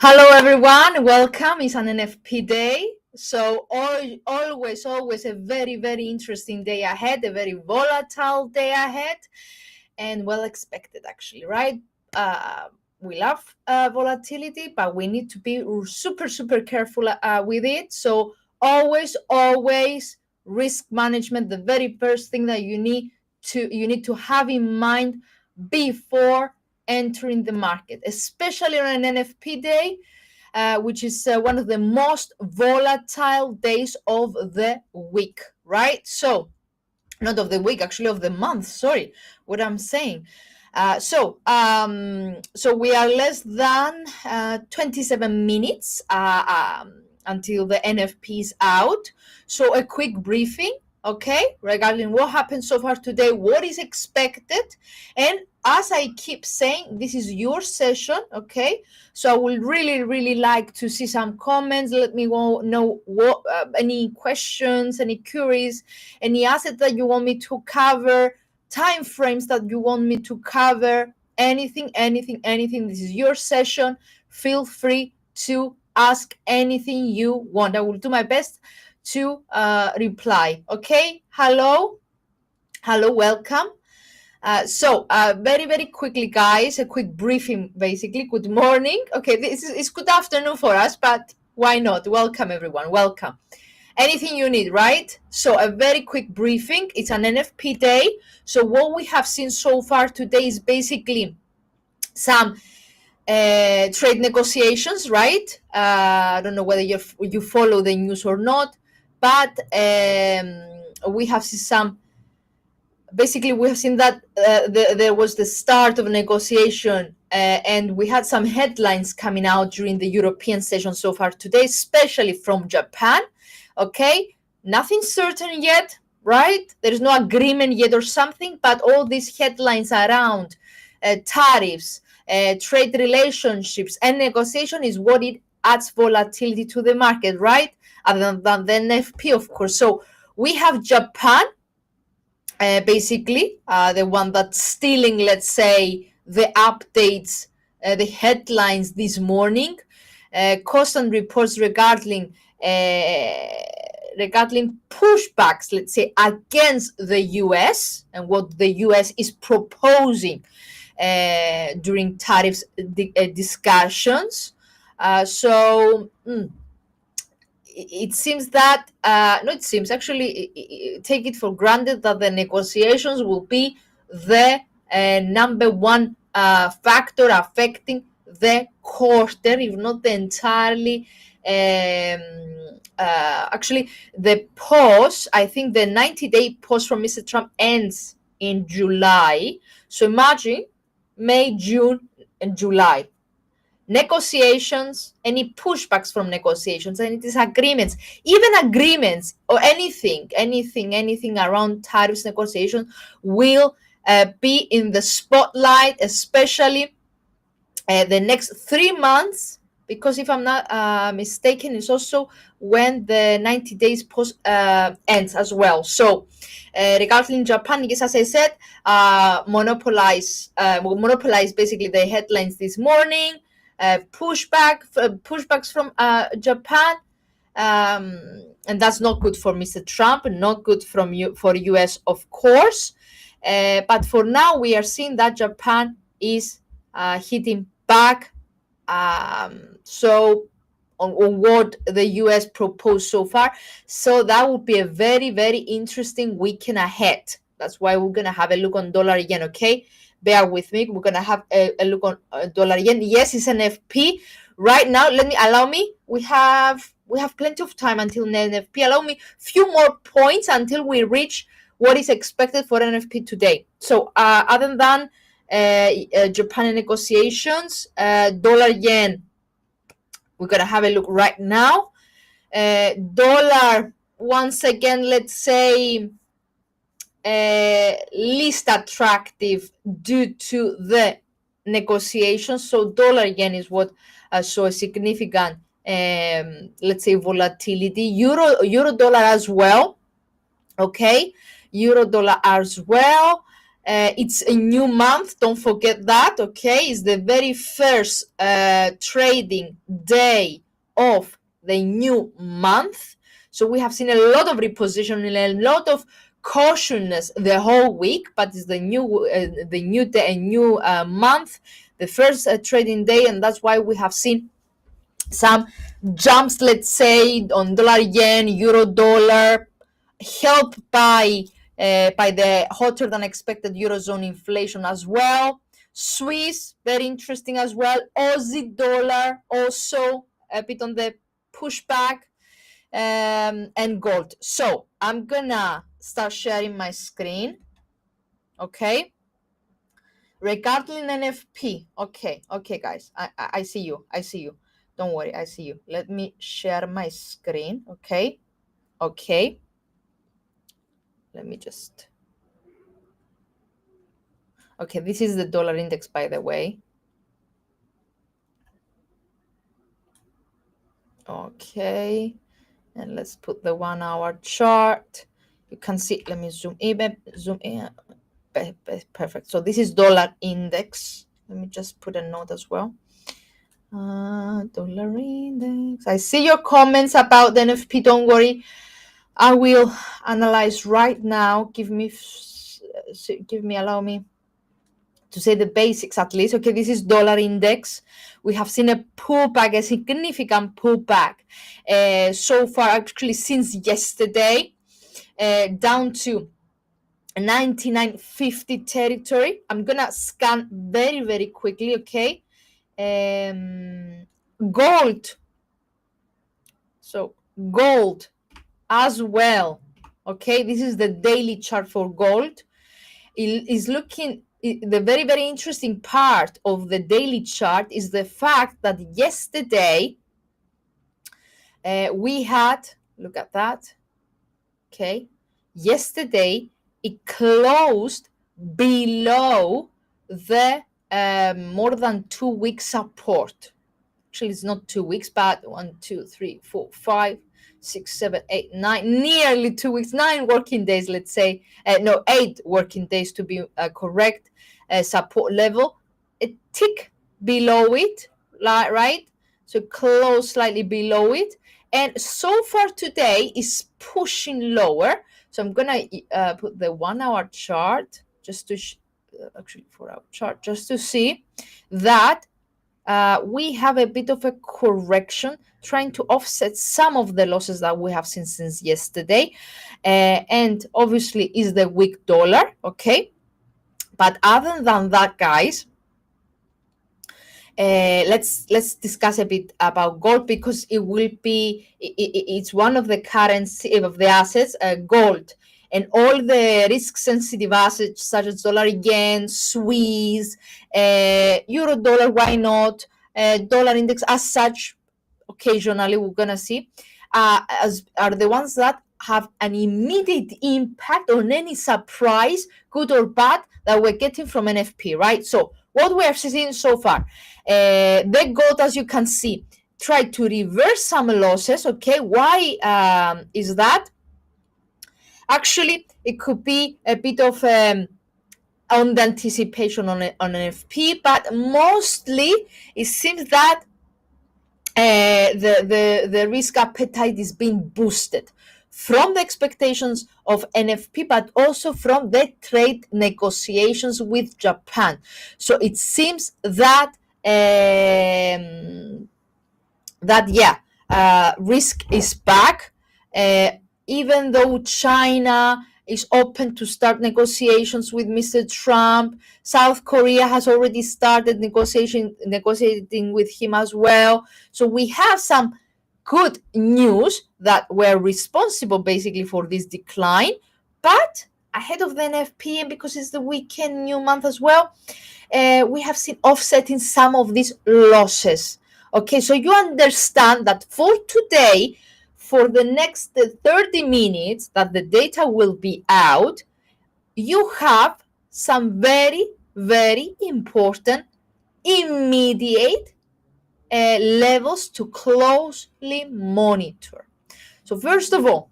Hello, everyone. Welcome. It's an NFP day. So always a very, very interesting day ahead, a very volatile day ahead, and well expected, actually, right? We love volatility, but we need to be super, super careful with it. So always risk management, the very first thing that you need to have in mind before entering the market, especially on an NFP day, which is one of the most volatile days of the week, right? So, not of the week, actually of the month. Sorry, what I'm saying. So we are less than 27 minutes until the NFP is out. So a quick briefing, okay, regarding what happened so far today, what is expected, and as I keep saying, this is your session, okay? So I would really like to see some comments. Let me know what any questions, any queries, any asset that you want me to cover, time frames that you want me to cover, anything. This is your session. Feel free to ask anything you want. I will do my best to reply. Okay, hello, welcome. So very quickly, guys, a quick briefing, basically. Good morning. Okay, it's good afternoon for us, but why not? Welcome, everyone. Welcome. Anything you need, right? So a very quick briefing. It's an NFP day. So what we have seen so far today is basically some trade negotiations, right? I don't know whether you follow the news or not, but we have seen some. Basically, we have seen that there was the start of a negotiation, and we had some headlines coming out during the European session so far today, especially from Japan. Okay, nothing certain yet, right? There is no agreement yet or something, but all these headlines around tariffs, trade relationships, and negotiation is what it adds volatility to the market, right? Other than the NFP, of course. So we have Japan, basically, the one that's stealing, let's say, the updates, the headlines this morning, constant reports regarding pushbacks, let's say, against the US and what the US is proposing during tariffs discussions. It seems that take it for granted that the negotiations will be the number one factor affecting the quarter, if not the entirely. Actually, the pause, I think the 90-day pause from Mr. Trump ends in July. So imagine May, June, and July. Negotiations, any pushbacks from negotiations, any disagreements, even agreements or anything around tariffs negotiations will be in the spotlight, especially the next 3 months, because if I'm not mistaken, it's also when the 90 days post ends as well. So regarding Japan, yes, as I said, monopolize basically the headlines this morning. Pushbacks from Japan, and that's not good for Mr. Trump, not good for US, of course. But for now, we are seeing that Japan is hitting back. So on what the US proposed so far. So that would be a very interesting weekend ahead. That's why we're gonna have a look on dollar yen. Okay, bear with me. We're gonna have a look on dollar yen. Yes, it's an NFP right now. Allow me. We have plenty of time until NFP. Allow me few more points until we reach what is expected for NFP today. So other than Japan negotiations, dollar yen, we're gonna have a look right now. Dollar, once again, let's say least attractive due to the negotiations. So dollar yen is what saw a significant let's say volatility. Euro dollar as well. Okay, euro dollar as well. It's a new month, don't forget that, okay? It's the very first trading day of the new month. So we have seen a lot of repositioning, a lot of cautiousness the whole week, but it's the new day, a new month, the first trading day, and that's why we have seen some jumps, let's say, on dollar yen, euro dollar, helped by the hotter than expected eurozone inflation as well. Swiss, very interesting as well. Aussie dollar also a bit on the pushback, and gold. So I'm gonna start sharing my screen. Okay. Regarding NFP. Okay, guys. I see you. I see you. Don't worry, I see you. Let me share my screen. Okay. Let me just. Okay, this is the dollar index, by the way. Okay, and let's put the 1 hour chart. You can see, let me zoom in. Perfect. So this is dollar index. Let me just put a note as well. Dollar index. I see your comments about the NFP. Don't worry. I will analyze right now. Allow me to say the basics at least. Okay, this is dollar index. We have seen a pullback, a significant pullback so far, actually since yesterday, down to 99.50 territory. I'm gonna scan very, very quickly. Okay, gold. So gold as well. Okay, this is the daily chart for gold. It is looking, the very, very interesting part of the daily chart is the fact that yesterday we had, look at that. Okay, yesterday it closed below the more than 2 week support. Actually, it's not 2 weeks, but 1, 2, 3, 4, 5, 6, 7, 8, 9, nearly 2 weeks, 9 working days, let's say. 8 working days to be correct. Support level, a tick below it, right? So close slightly below it. And so far today is pushing lower. So I'm going to put the 1 hour chart just to, actually 4 hour chart, just to see that we have a bit of a correction, trying to offset some of the losses that we have seen since yesterday. And obviously is the weak dollar, okay? But other than that, guys, let's discuss a bit about gold, because it's one of the currency of the assets, gold, and all the risk sensitive assets such as dollar, yen, Swiss, euro dollar, why not, dollar index as such, occasionally we're gonna see, as are the ones that have an immediate impact on any surprise, good or bad, that we're getting from NFP, right? So what we are seeing so far, the gold, as you can see, tried to reverse some losses. Okay, why is that? Actually, it could be a bit of on the anticipation on NFP, but mostly it seems that the risk appetite is being boosted from the expectations of NFP, but also from the trade negotiations with Japan. So it seems that risk is back, even though China is open to start negotiations with Mr. Trump. South Korea has already started negotiating with him as well. So we have some good news that were responsible basically for this decline. But ahead of the NFP, and because it's the weekend new month as well, we have seen offsetting some of these losses. Okay, so you understand that for today, for the next 30 minutes that the data will be out, you have some very, very important immediate levels to closely monitor. So first of all,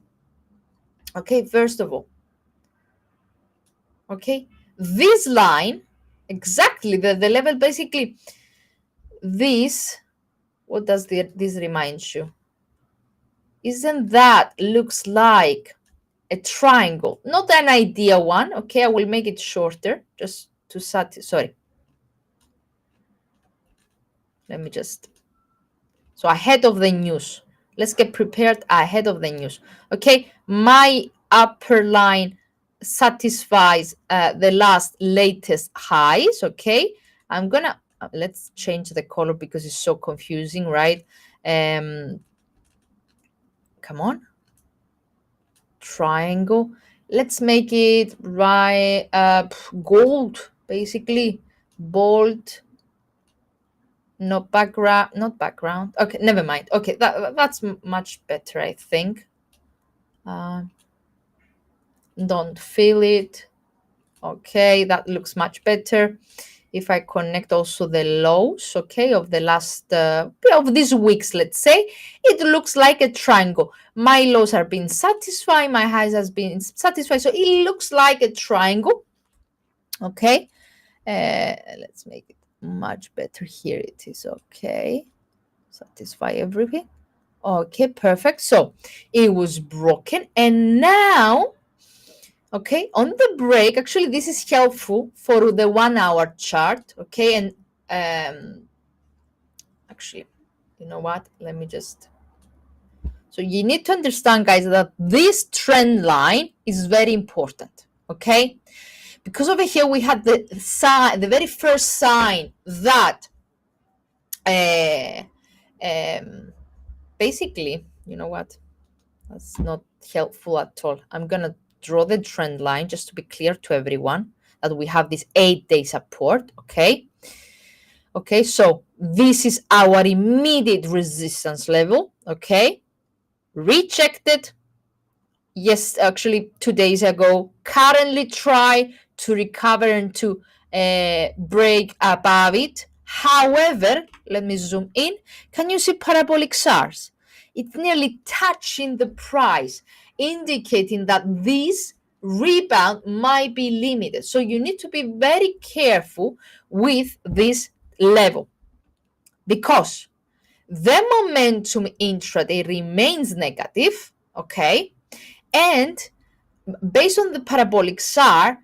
this line, exactly the level, basically this, what does this remind you? Isn't that looks like a triangle, not an ideal one. Okay, I will make it shorter just to sorry. Let me just, so ahead of the news. Let's get prepared ahead of the news. Okay, my upper line satisfies the latest highs. Okay, I'm gonna, let's change the color because it's so confusing, right? Come on, triangle. Let's make it right, gold, basically, bold. Not background. Okay, never mind. Okay, that's much better, I think. Don't feel it. Okay, that looks much better. If I connect also the lows, okay, of the last of these weeks, let's say, it looks like a triangle. My lows are being satisfied, my highs has been satisfied, so it looks like a triangle. Okay, let's make it much better. Here it is. Okay, satisfy everything. Okay, perfect. So it was broken, and now, okay, on the break, actually, this is helpful for the 1 hour chart. Okay, and actually, you know what? Let me just. So you need to understand, guys, that this trend line is very important. Okay, because over here we had the sign, the very first sign that basically, you know what? That's not helpful at all. I'm going to draw the trend line just to be clear to everyone that we have this 8-day support, okay? Okay, so this is our immediate resistance level, okay? Rejected, yes, actually 2 days ago. Currently try to recover and to break above it. However, let me zoom in. Can you see parabolic SARS? It's nearly touching the price, indicating that this rebound might be limited. So you need to be very careful with this level because the momentum intraday remains negative, okay? And based on the parabolic SAR,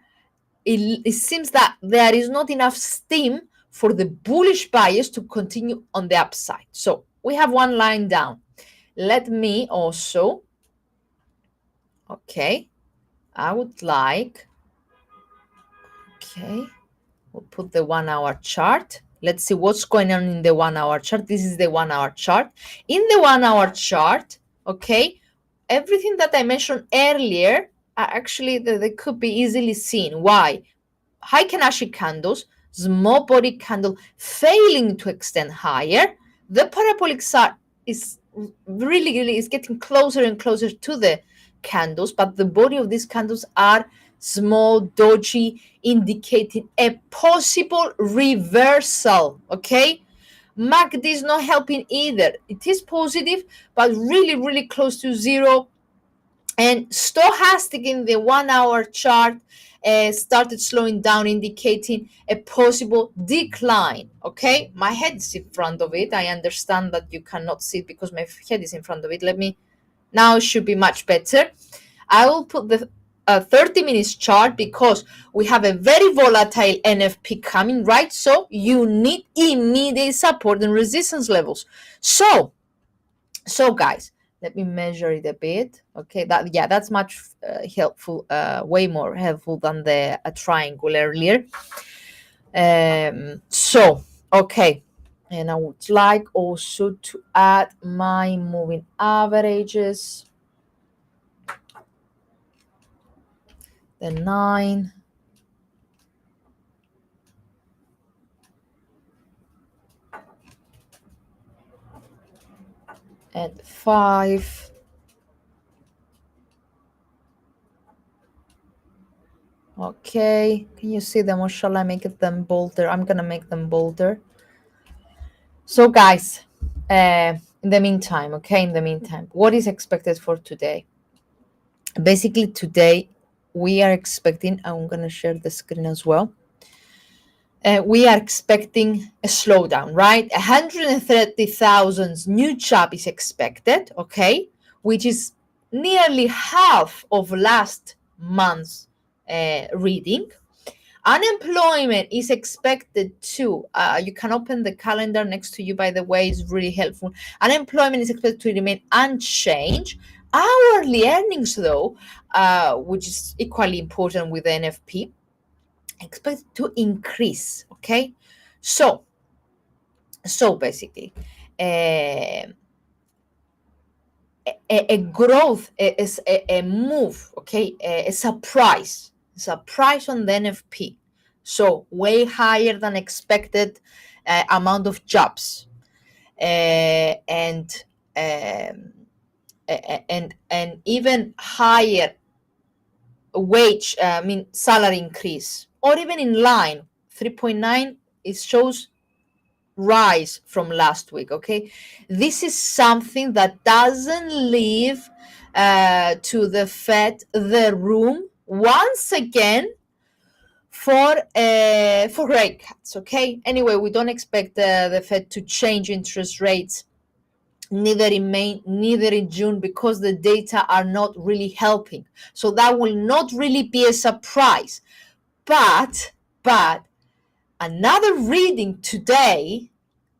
it seems that there is not enough steam for the bullish buyers to continue on the upside. So we have one line down. Let me also, okay, I would like, okay, we'll put the 1 hour chart. Let's see what's going on in the 1 hour chart. This is the 1 hour chart. In the 1 hour chart, okay, everything that I mentioned earlier are actually, they could be easily seen. Why? High Kanashi candles, small body candle failing to extend higher. The parabolic SAR is really is getting closer and closer to the candles, but the body of these candles are small, dodgy, indicating a possible reversal. Okay, MACD is not helping either. It is positive, but really close to zero. And stochastic in the 1 hour chart started slowing down, indicating a possible decline. Okay, my head is in front of it. I understand that you cannot see it because my head is in front of it. Let me, now it should be much better. I will put the 30 minutes chart because we have a very volatile NFP coming, right? So you need immediate support and resistance levels. So guys, let me measure it a bit. Okay, that's much helpful, way more helpful than the triangle earlier. Okay, and I would like also to add my moving averages, the 9 and 5. Okay, can you see them, or shall I make them bolder? I'm gonna make them bolder. So guys, in the meantime, what is expected for today? Basically today, we are expecting, I'm going to share the screen as well. We are expecting a slowdown, right? 130,000 new job is expected, okay, which is nearly half of last month's reading. Unemployment is expected to, you can open the calendar next to you, by the way, it's really helpful. Unemployment is expected to remain unchanged. Hourly earnings, though, which is equally important with the NFP, expected to increase, okay? So basically, a growth is a move, okay, a surprise on the NFP. So way higher than expected amount of jobs, and even higher wage, salary increase, or even in line. 3.9, it shows rise from last week, okay? This is something that doesn't leave to the Fed the room once again for rate cuts, okay? Anyway, we don't expect the Fed to change interest rates neither in May, neither in June, because the data are not really helping. So that will not really be a surprise. But another reading today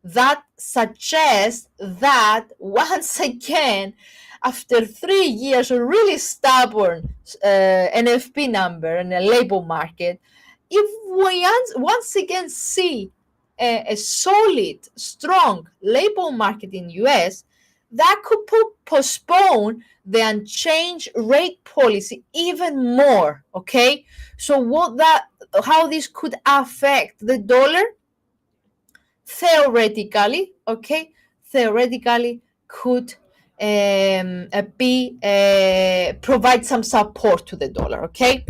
that suggests that once again, after 3 years of really stubborn NFP number in the labor market, if we once again see a solid, strong labor market in US, that could postpone the unchanged rate policy even more, okay? So how this could affect the dollar? Theoretically, okay, could provide some support to the dollar, okay,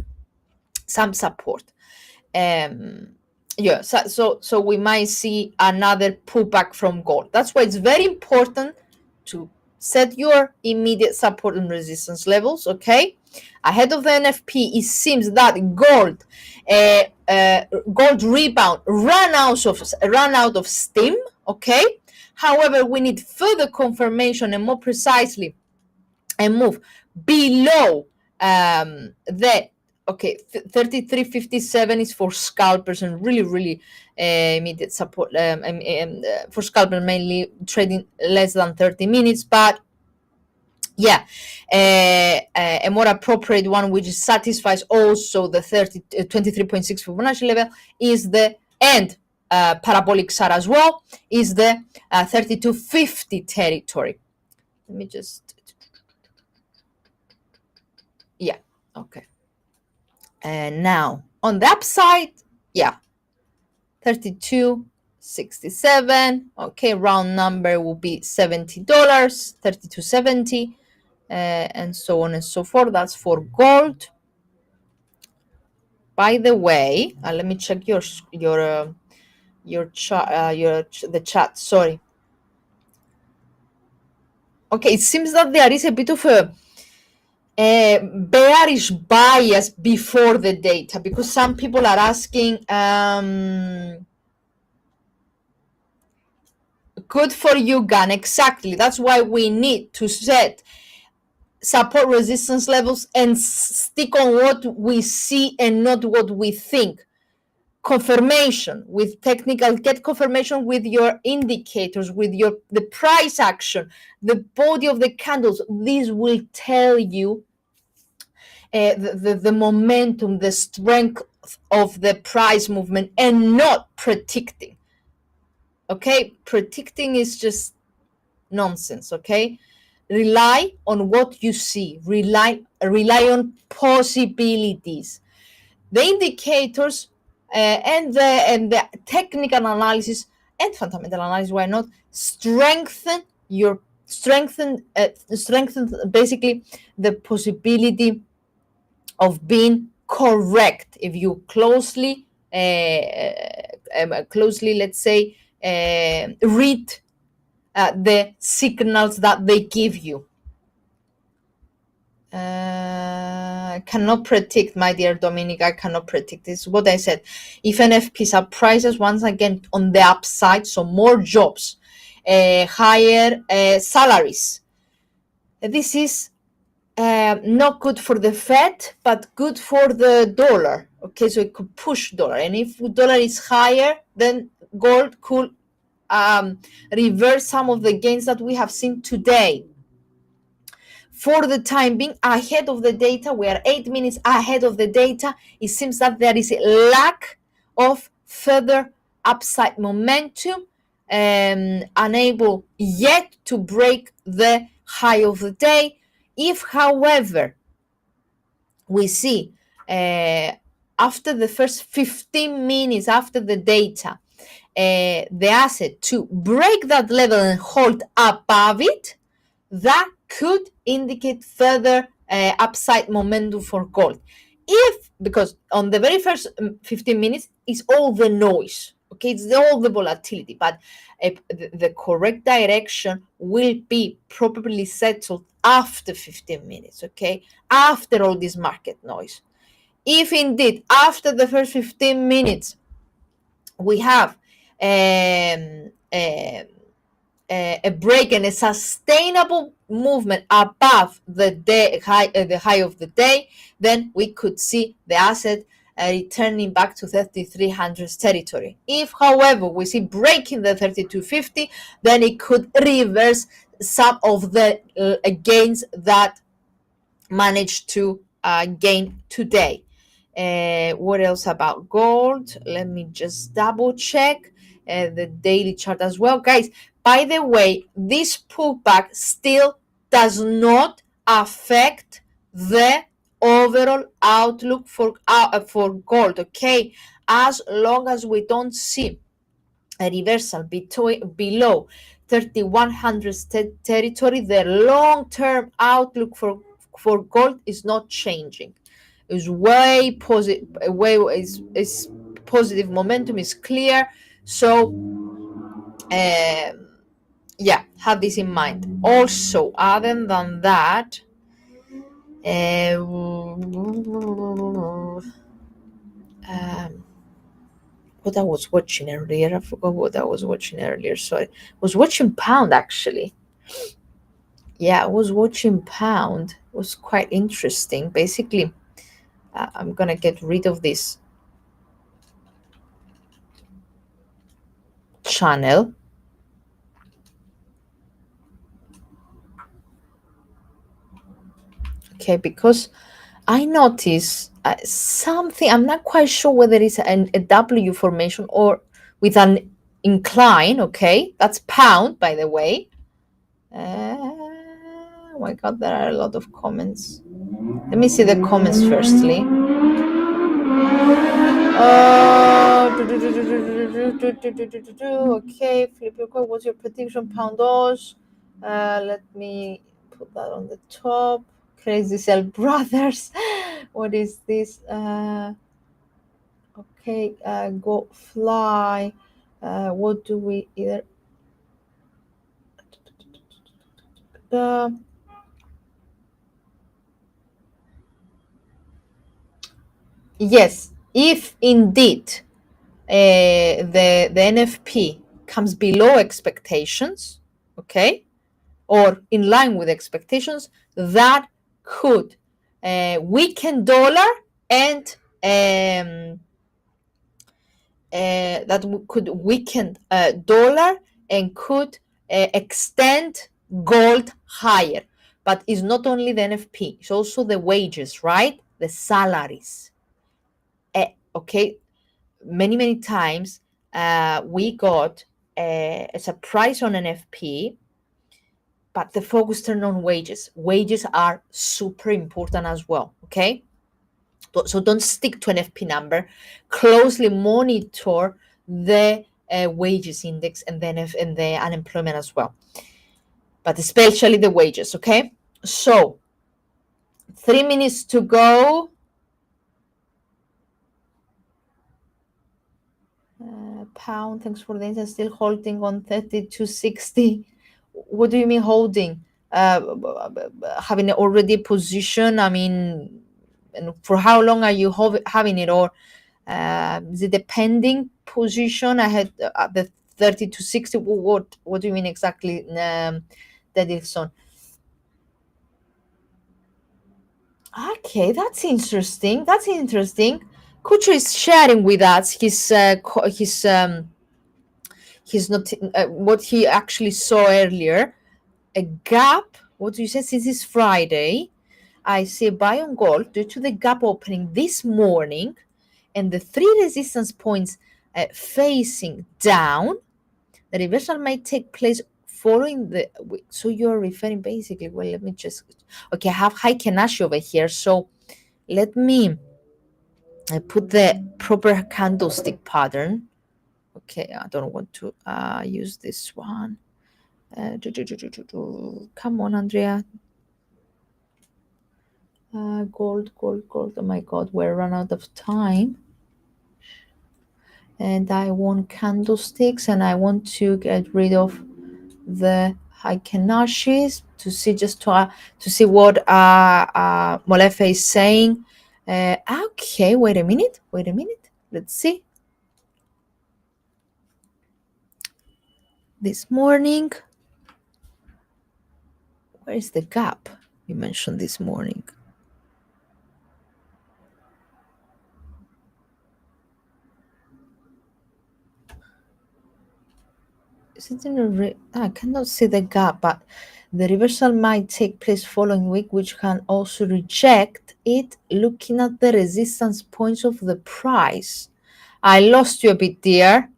some support. Yeah, so we might see another pullback from gold. That's why it's very important to set your immediate support and resistance levels, okay? Ahead of the NFP, it seems that gold rebound ran out of steam, okay? However, we need further confirmation, and more precisely, a move below the 33.57 is for scalpers, and really immediate support for scalpers, mainly trading less than 30 minutes. But yeah, a more appropriate one, which satisfies also the 23.6 Fibonacci level, is the parabolic SAR as well, is the 3250 territory. Let me just, yeah, okay. And now on the upside, yeah, 32.67. Okay, round number will be $70, 32.70, and so on and so forth. That's for gold. By the way, let me check the chat. Sorry. Okay, it seems that there is a bit of a bearish bias before the data, because some people are asking, good for you, Gan. Exactly. That's why we need to set support resistance levels and stick on what we see and not what we think. Confirmation with technical, get confirmation with your indicators, with the price action, the body of the candles. These will tell you the momentum, the strength of the price movement, and not predicting. Okay, predicting is just nonsense. Okay, rely on what you see. Rely on possibilities. The indicators and the technical analysis and fundamental analysis, why not, strengthen basically the possibility of being correct if you closely, let's say, read the signals that they give you. Cannot predict, my dear Dominic. I cannot predict. This is what I said. If NFP surprises once again on the upside, so more jobs, higher salaries, this is not good for the Fed, but good for the dollar. Okay, so it could push dollar, and if dollar is higher, then gold could reverse some of the gains that we have seen today. For the time being, ahead of the data, we are 8 minutes ahead of the data. It seems that there is a lack of further upside momentum, unable yet to break the high of the day. If, however, we see after the first 15 minutes after the data, the asset to break that level and hold above it, that could indicate further upside momentum for gold. If, because on the very first 15 minutes is all the noise, okay, it's all the volatility, but the correct direction will be probably settled after 15 minutes, okay, after all this market noise. If indeed after the first 15 minutes we have a break and a sustainable movement above the high of the day, then we could see the asset returning back to 3300 territory. If, however, we see breaking the 3250, then it could reverse some of the gains that managed to gain today. What else about gold? Let me just double check the daily chart as well. Guys, by the way, this pullback still does not affect the overall outlook for gold, okay? As long as we don't see a reversal below 3100 territory, the long-term outlook for gold is not changing. Is way positive. Is positive momentum is clear. So, yeah, have this in mind. Also, other than that, what I was watching earlier, I forgot what I was watching earlier. Sorry, I was watching Pound actually. Yeah, I was watching Pound. It was quite interesting. Basically, I'm gonna get rid of this channel. Okay, because I notice something. I'm not quite sure whether it's a W formation or with an incline. Okay, that's Pound, by the way. Oh my God, there are a lot of comments. Let me see the comments firstly. Okay, Felipe, what's your prediction? Pound Oz. Let me put that on the top. Crazy Cell Brothers. What is this? Okay, go fly. What do we either? Yes, if indeed the NFP comes below expectations, okay, or in line with expectations, that could weaken dollar and could weaken dollar and could extend gold higher. But it's not only the NFP, it's also the wages, right? The salaries. Okay, many times we got a surprise on NFP, but the focus turned on wages. Wages are super important as well, okay? So don't stick to an FP number. Closely monitor the wages index and then and the unemployment as well, but especially the wages, okay? So 3 minutes to go. Pound, thanks for the insight, still holding on 32.60. What do you mean holding? having already position? I mean, and for how long are you having it? Or is it a pending position? I had the 30 to 60. What do you mean exactly, Dedilson? Okay, that's interesting. That's interesting. Kucho is sharing with us his not what he actually saw earlier. A gap. What do you say? Since it's Friday, I see a buy on gold due to the gap opening this morning, and the three resistance points facing down. The reversal might take place following the. So you're referring basically. Well, let me just. Okay, I have high Kenashi over here, so let me put the proper candlestick pattern. Okay, I don't want to use this one. Come on, Andrea. Gold. Oh my God, we're run out of time. And I want candlesticks, and I want to get rid of the Heikenashis to see to see what Molefe is saying. Okay, wait a minute. Let's see. This morning, where is the gap you mentioned this morning? Is it in a I cannot see the gap, but the reversal might take place following week, which can also reject it looking at the resistance points of the price. I lost you a bit, dear.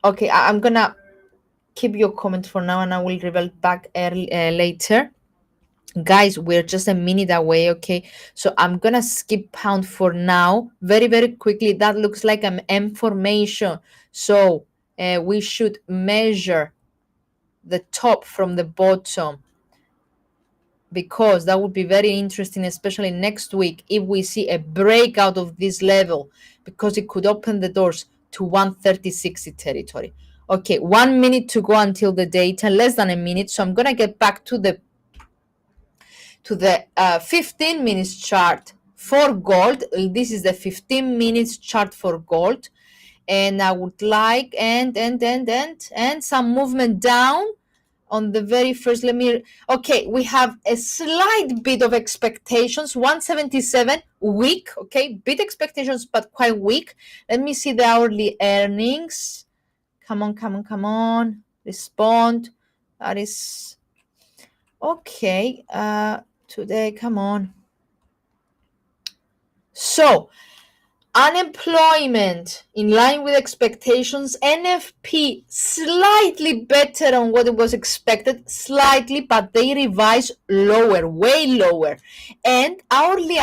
Okay, I'm gonna keep your comment for now, and I will revert back later. Guys, we're just a minute away, okay? So I'm gonna skip pound for now, very, very quickly. That looks like an M formation. So we should measure the top from the bottom, because that would be very interesting, especially next week if we see a breakout of this level, because it could open the doors to 130.60 territory. Okay, 1 minute to go until the data, less than a minute. So I'm gonna get back to the 15 minutes chart for gold. This is the 15 minutes chart for gold, and I would like and some movement down on the very first. Okay, we have a slight bit of expectations, 177 weak. Okay, bit expectations but quite weak. Let me see the hourly earnings. Come on, respond. That is okay. Today, come on. So unemployment in line with expectations. NFP slightly better on what it was expected, slightly, but they revised lower, way lower. And hourly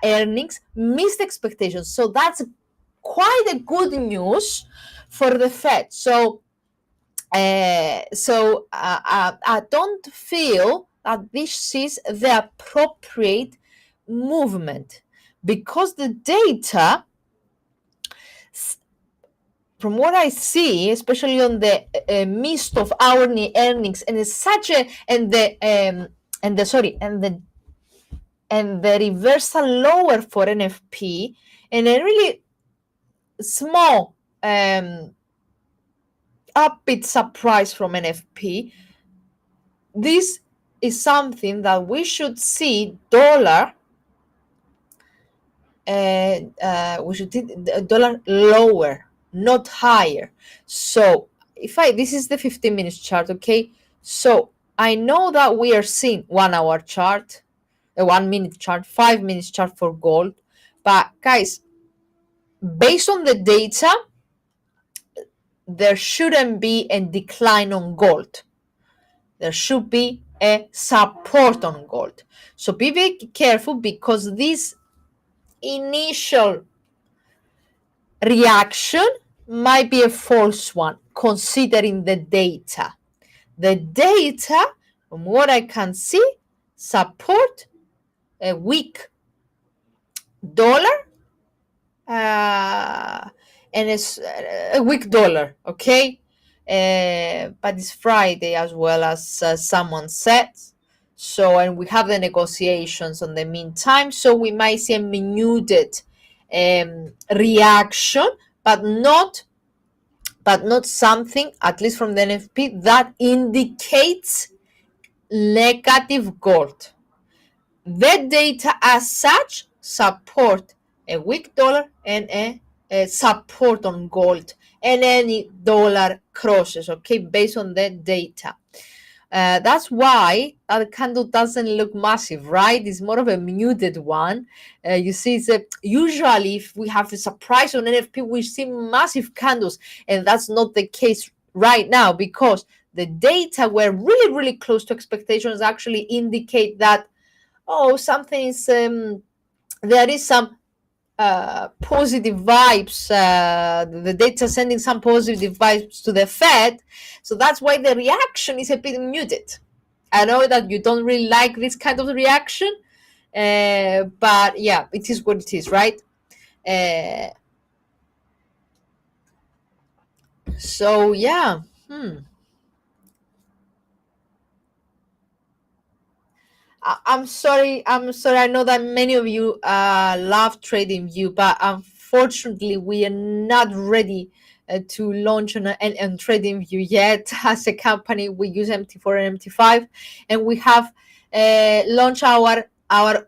earnings missed expectations. So that's quite a good news for the Fed. So I don't feel that this is the appropriate movement, because the data, from what I see, especially on the mist of hourly earnings, and it's such a and the reversal lower for NFP, and a really small upbeat surprise from NFP. This is something that we should see dollar. We should see the dollar lower, not higher. So this is the 15 minutes chart, okay? So I know that we are seeing 1 hour chart, a 1 minute chart, 5 minutes chart for gold. But guys, based on the data, there shouldn't be a decline on gold. There should be a support on gold. So be very careful, because this initial reaction might be a false one, considering the data. The data, from what I can see, support a weak dollar, and it's a weak dollar, okay? but it's Friday as well, as someone said. So, and we have the negotiations on the meantime, so we might see a muted reaction, but not something, at least from the NFP, that indicates negative gold. The data as such support a weak dollar and a support on gold, and any dollar crosses, okay, based on the data. That's why that candle doesn't look massive, right? It's more of a muted one. You see, it's usually if we have a surprise on NFP, we see massive candles, and that's not the case right now, because the data were really, really close to expectations, actually indicate that, oh, something is, there is some positive vibes. The data sending some positive vibes to the Fed. So that's why the reaction is a bit muted. I know that you don't really like this kind of reaction, but yeah, it is what it is, right? So yeah. I'm sorry. I know that many of you love TradingView, but unfortunately, we are not ready to launch on TradingView yet. As a company, we use MT4 and MT5, and we have launched our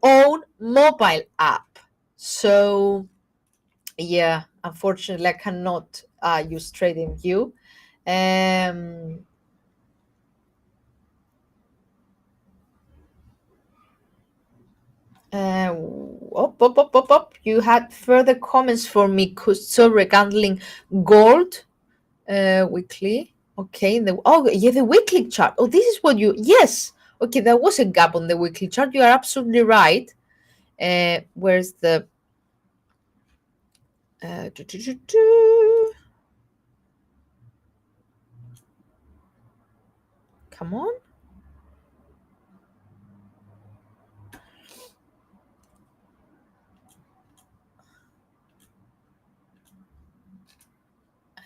own mobile app. So yeah, unfortunately, I cannot use TradingView. You had further comments for me, so regarding gold weekly. Okay, the weekly chart. Oh, this is what yes. Okay, there was a gap on the weekly chart. You are absolutely right. Where's the come on.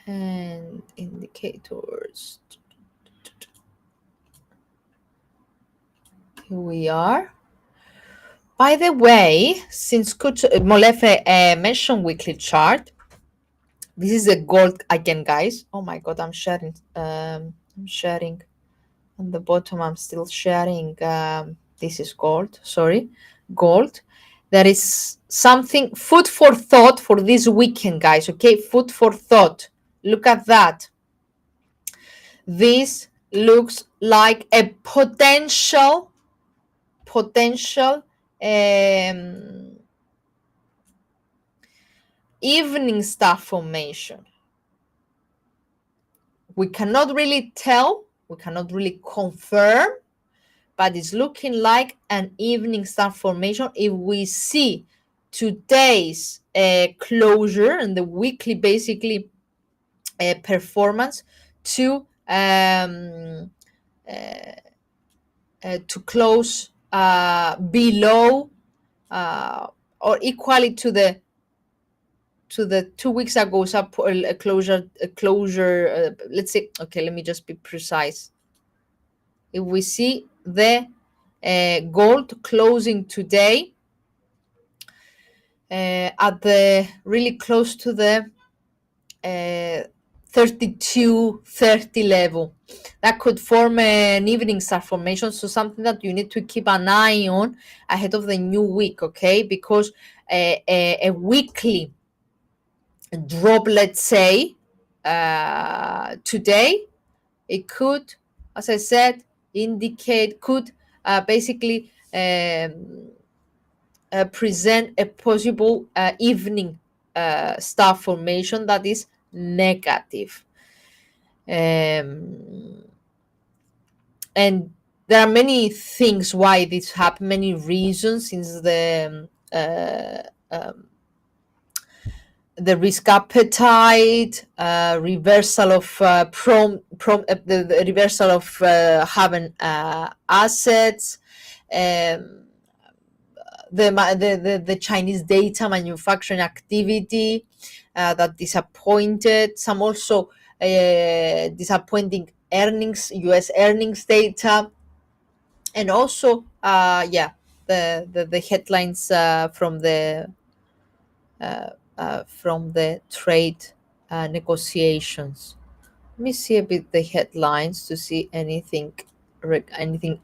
And indicators. Here we are. By the way, since Molefe mentioned weekly chart, this is a gold again, guys. Oh my God, I'm sharing. I'm sharing on the bottom. I'm still sharing. This is gold. Sorry, gold. There is something, food for thought for this weekend, guys. Okay, food for thought. Look at that. This looks like a potential evening star formation. We cannot really tell, we cannot really confirm, but it's looking like an evening star formation. If we see today's closure and the weekly basically performance to close below or equally to the 2 weeks ago closure, let's say, okay, let me just be precise. If we see the gold closing today at the really close to the 32.30 level, that could form an evening star formation. So something that you need to keep an eye on ahead of the new week, okay? Because a weekly drop, let's say, today, it could, as I said, could basically present a possible evening star formation that is negative. And there are many things why this happened, many reasons, since the risk appetite, reversal of the reversal of having assets, the Chinese data manufacturing activity that disappointed. Some also disappointing earnings, US earnings data, and also the headlines from the trade negotiations. Let me see a bit the headlines to see anything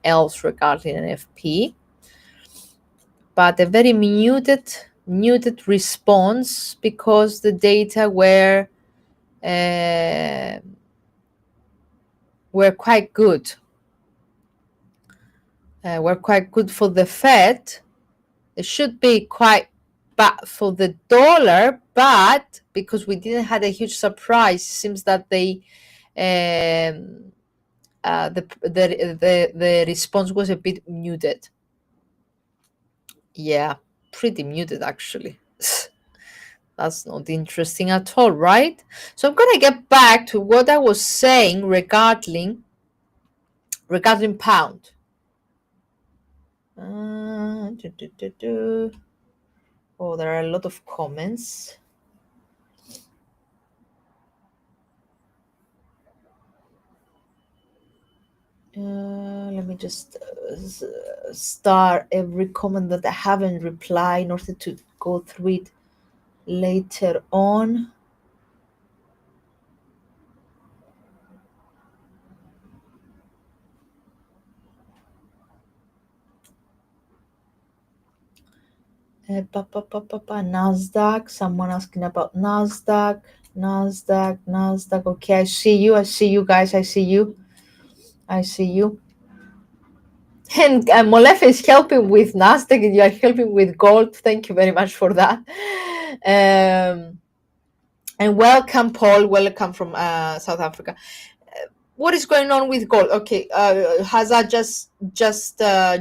else regarding NFP. But a very muted response because the data were quite good. Were quite good for the Fed. It should be quite bad for the dollar, but because we didn't have a huge surprise, it seems that the response was a bit muted. Yeah, pretty muted actually. That's not interesting at all, right? So I'm gonna get back to what I was saying regarding pound. Oh, there are a lot of comments. Let me just start every comment that I haven't replied in order to go through it later on. NASDAQ. Someone asking about NASDAQ. Okay, I see you guys. I see you. And Molef is helping with NASDAQ, and you are helping with gold. Thank you very much for that. And welcome, Paul. Welcome from South Africa. What is going on with gold? Okay, Hazard just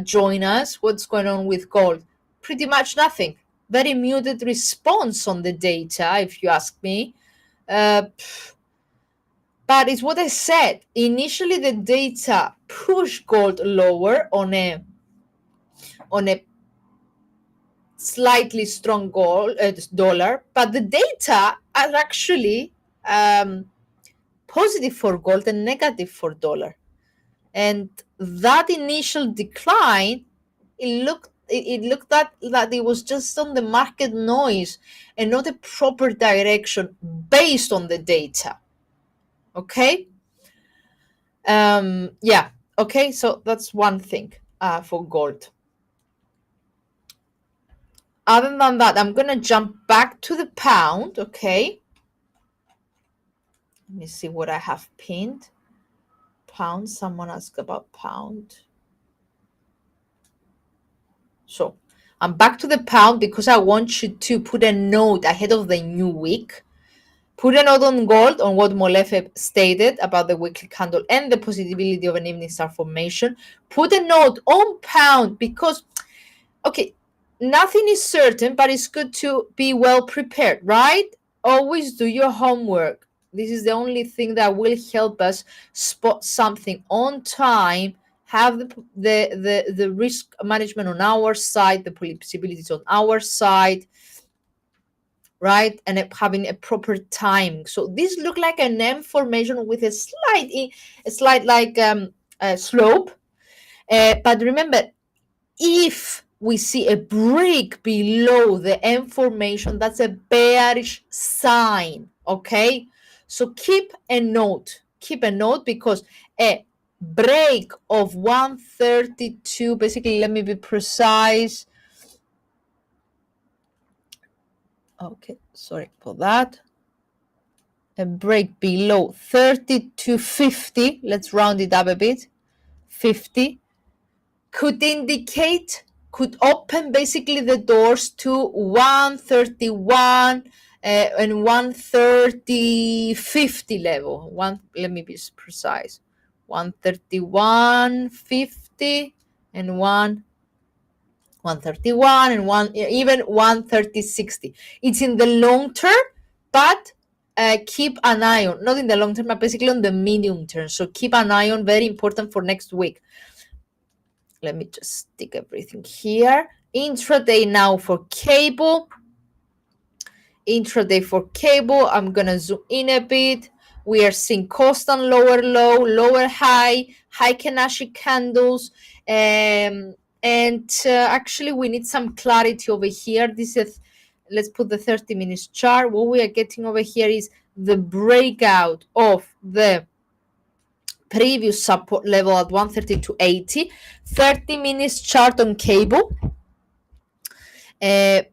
joined us. What's going on with gold? Pretty much nothing. Very muted response on the data, if you ask me. But it's what I said. Initially, the data pushed gold lower on a slightly strong dollar, but the data are actually positive for gold and negative for dollar. And that initial decline, it looked that it was just on the market noise and not a proper direction based on the data. Okay. Okay, so that's one thing for gold. Other than that, I'm gonna jump back to the pound. Okay, let me see what I have pinned. Pound. Someone asked about pound. So I'm back to the pound because I want you to put a note ahead of the new week. Put a note on gold on what Molefe stated about the weekly candle and the possibility of an evening star formation. Put a note on pound because, okay, nothing is certain, but it's good to be well prepared, right? Always do your homework. This is the only thing that will help us spot something on time, have the risk management on our side, the possibilities on our side, right? And having a proper timing. So this look like an M formation with a slight like slope. But remember, if we see a break below the M formation, that's a bearish sign, okay? So keep a note because a break of 132, basically, let me be precise. Okay, sorry for that. A break below 32.50, let's round it up a bit, 50, could open basically the doors to 131 and 130.50 level. Let me be precise, 131.50 and 131 and even 130.60. It's in the long term, but keep an eye on, not in the long term, but basically on the medium term. So keep an eye on, very important for next week. Let me just stick everything here. Intraday now for cable. I'm gonna zoom in a bit. We are seeing constant lower low, lower high, high Kanashi candles. And actually, we need some clarity over here. This is, let's put the 30 minutes chart. What we are getting over here is the breakout of the previous support level at 132.80. 30 minutes chart on cable. And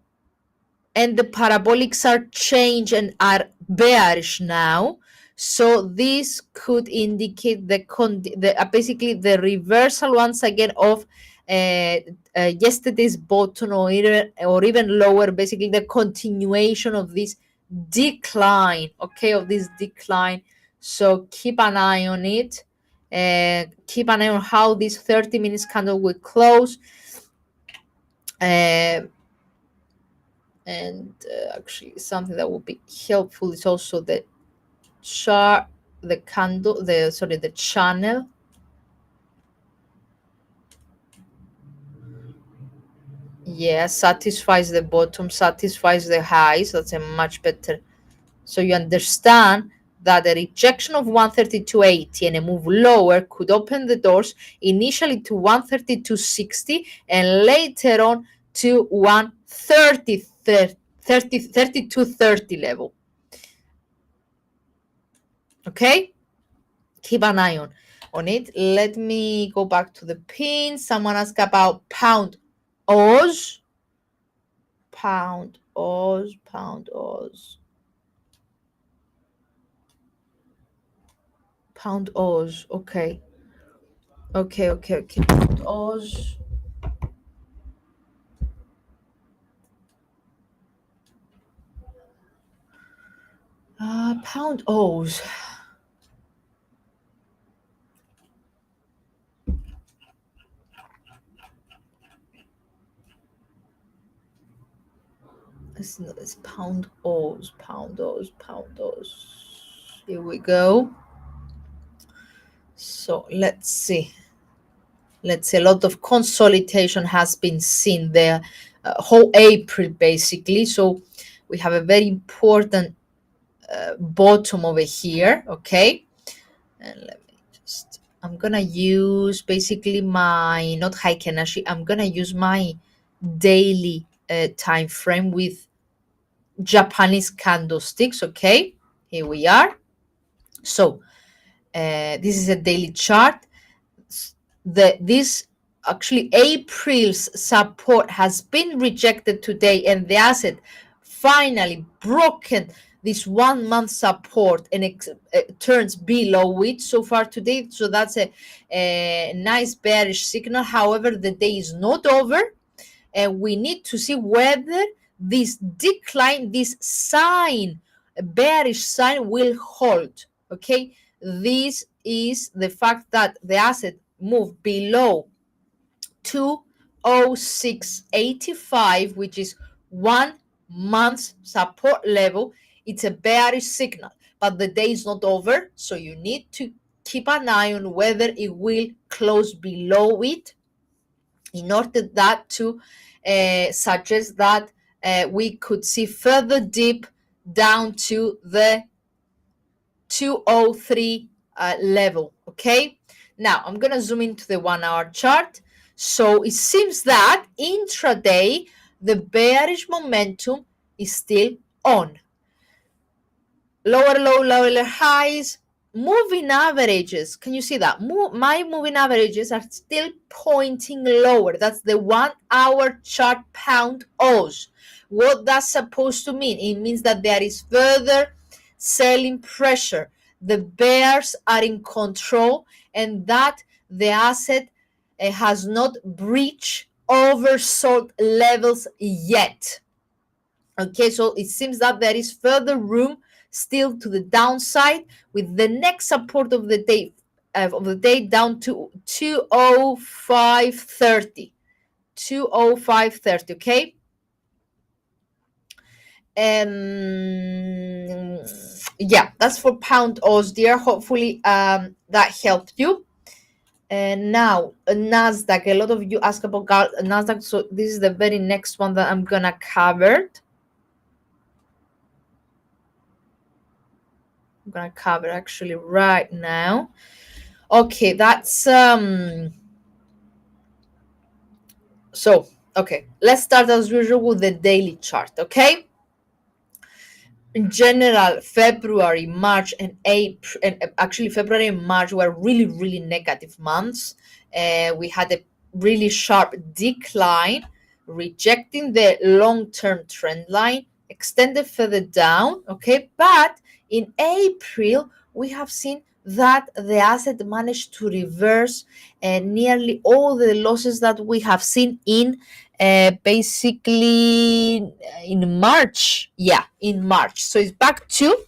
the parabolics are changed and are bearish now. So this could indicate basically the reversal once again of yesterday's bottom, or even lower, basically the continuation of this decline, okay, of this decline. So keep an eye on it. Keep an eye on how this 30 minutes candle will close. And actually something that would be helpful is also the chart, the candle, the channel. Yeah, satisfies the bottom, satisfies the highs. That's a much better. So you understand that a rejection of 132.80 and a move lower could open the doors initially to 132.60 and later on to 32.30 level. Okay, keep an eye on it. Let me go back to the pin. Someone asked about pound Oz. Pound Oz. Pound Oz. Pound Oz. Okay. Okay. Pound Oz. Pound Oz. It's Pound Oz. Pound Oz. Pound Oz. Here we go. So let's see. A lot of consolidation has been seen there, whole April basically. So we have a very important bottom over here. Okay, and let me just, I'm gonna use basically my, not Heiken, actually I'm gonna use my daily time frame with Japanese candlesticks. Okay, here we are. So this is a daily chart. This actually April's support has been rejected today, and the asset finally broken this 1 month support, and it turns below it so far today. So that's a nice bearish signal. However, the day is not over, and we need to see whether this decline, this sign, a bearish sign, will hold. Okay, this is the fact that the asset moved below 206.85, which is 1 month support level. It's a bearish signal, but the day is not over, so you need to keep an eye on whether it will close below it, in order that to suggest that we could see further dip down to the 203 level. Okay, now I'm gonna zoom into the 1 hour chart. So it seems that intraday the bearish momentum is still on. Lower low, lower highs, moving averages. Can you see that? My moving averages are still pointing lower. That's the 1 hour chart pound Oz. What that's supposed to mean? It means that there is further selling pressure. The bears are in control, and that the asset has not breached oversold levels yet. Okay, so it seems that there is further room still to the downside, with the next support of the day down to 205.30. 205.30. Okay. Yeah, that's for pound Oz, dear. Hopefully that helped you. And now NASDAQ. A lot of you ask about NASDAQ, so this is the very next one that I'm gonna cover. I'm gonna cover actually right now. Okay, that's so okay. Let's start as usual with the daily chart. Okay. In general, February, March, and April, and actually February and March were really negative months. We had a really sharp decline, rejecting the long-term trend line, extended further down. Okay, but in April we have seen that the asset managed to reverse nearly all the losses that we have seen in basically in March. Yeah, in March. So it's back to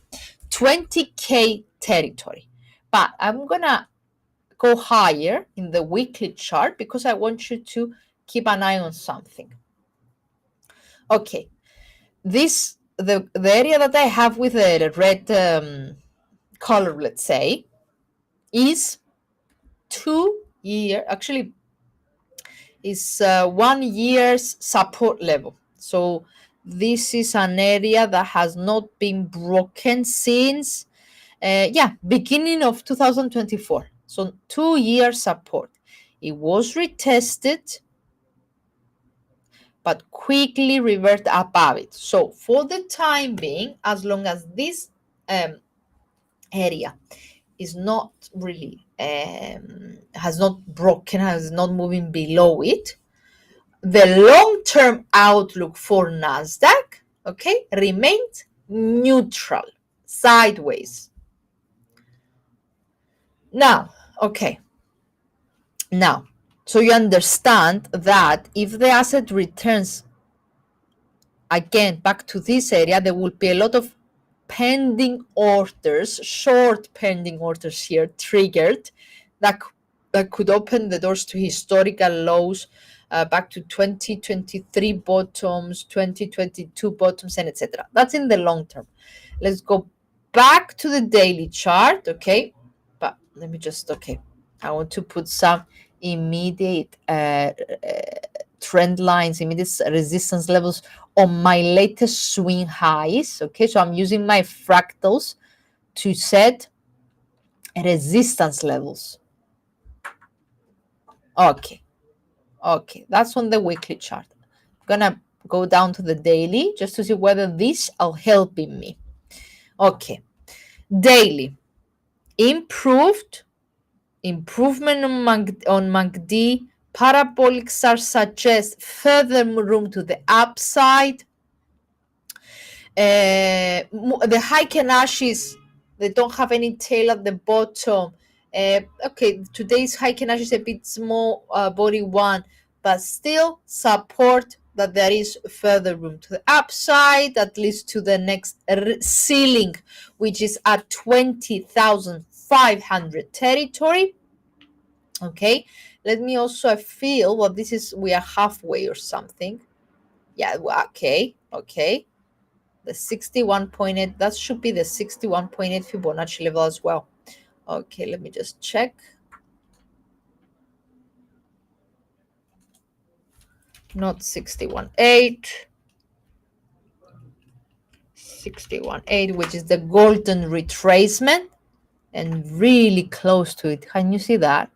20K territory. But I'm gonna go higher in the weekly chart because I want you to keep an eye on something. Okay, this the area that I have with the red color, let's say, is 2 year, actually is 1 year's support level. So this is an area that has not been broken since beginning of 2024. So 2 year support. It was retested but quickly revert above it. So for the time being, as long as this area is not really has not broken, has not moving below it, the long-term outlook for NASDAQ, okay, remains neutral, sideways. Now, okay, now, so you understand that if the asset returns again back to this area, there will be a lot of pending orders, short pending orders here triggered that could open the doors to historical lows back to 2023 bottoms, 2022 bottoms, and etc. That's in the long term. Let's go back to the daily chart, okay? But let me just, okay, I want to put some immediate trend lines, immediate resistance levels on my latest swing highs. Okay, so I'm using my fractals to set resistance levels. Okay, that's on the weekly chart. I'm gonna go down to the daily just to see whether these are helping me. Okay, daily improvement on MACD. Parabolic stars suggest further room to the upside. The Heiken ashes, they don't have any tail at the bottom. Okay, today's Heiken ash is a bit small, body one, but still support that there is further room to the upside, at least to the next ceiling, which is at 20,500 territory. Okay, let me also feel what this is. We are halfway or something. Yeah, okay. The 61.8, that should be the 61.8 Fibonacci level as well. Okay, let me just check. Not 61.8. 61.8, which is the golden retracement, and really close to it. Can you see that?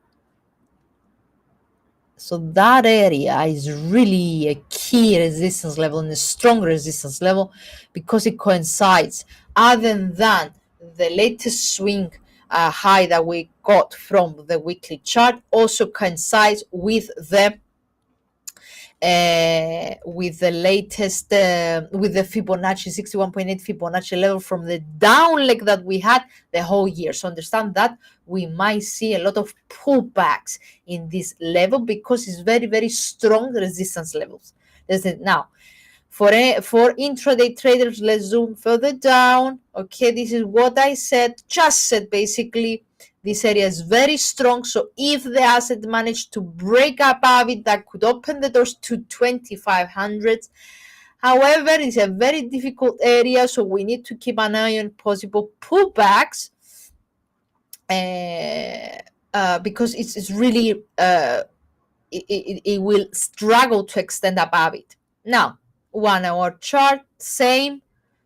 So that area is really a key resistance level and a strong resistance level because it coincides, other than the latest swing high that we got from the weekly chart, also coincides with the latest with the Fibonacci 61.8 Fibonacci level from the down leg that we had the whole year. So understand that we might see a lot of pullbacks in this level because it's very strong resistance levels. Now, for intraday traders, let's zoom further down. Okay, this is what I just said basically. This area is very strong. So if the asset managed to break above it, that could open the doors to 2,500. However, it's a very difficult area, so we need to keep an eye on possible pullbacks because it's really it will struggle to extend above it. Now, 1 hour chart, same.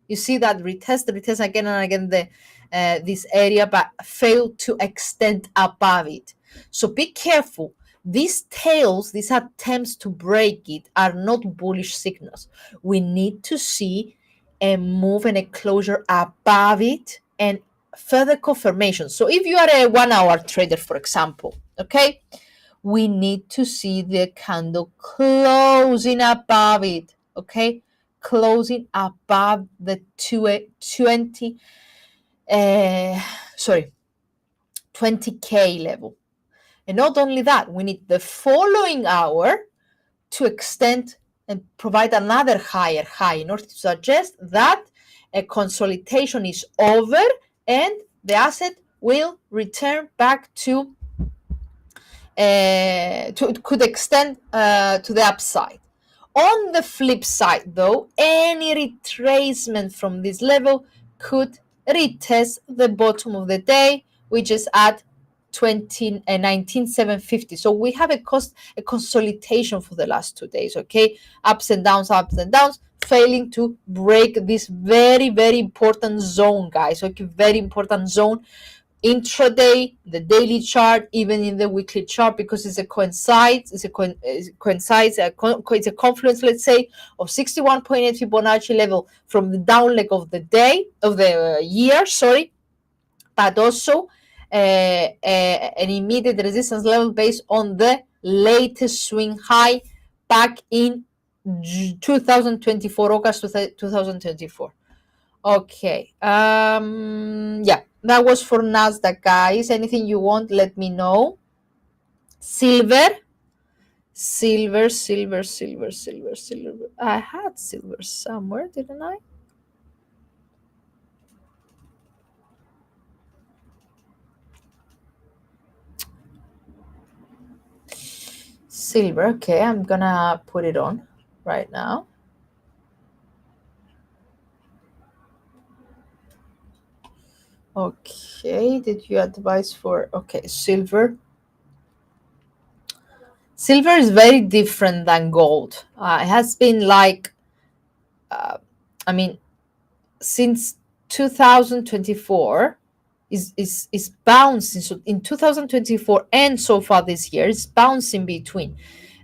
You see that retest again and again this area, but failed to extend above it. So be careful. These tails, these attempts to break it, are not bullish signals. We need to see a move and a closure above it and further confirmation. So if you are a 1 hour trader, for example, okay, we need to see the candle closing above it, okay, closing above the 20K level. And not only that, we need the following hour to extend and provide another higher high in order to suggest that a consolidation is over and the asset will return back to could extend to the upside. On the flip side, though, any retracement from this level could retest the bottom of the day, which is at 19,750. So we have a consolidation for the last 2 days, okay? Ups and downs, failing to break this very, very important zone, guys. Okay, very important zone intraday, the daily chart, even in the weekly chart, because it's a confluence, let's say, of 61.8 Fibonacci level from the down leg of the day of the year, sorry, but also an immediate resistance level based on the latest swing high back in 2024, August 2024. Okay. Yeah, that was for NASDAQ, guys. Anything you want, let me know. Silver. I had silver somewhere, didn't I? Silver. Okay, I'm gonna put it on right now. Okay, did you advise for, okay, silver. Silver is very different than gold. It has been like, I mean, since 2024 is bouncing. So in 2024 and so far this year, it's bouncing between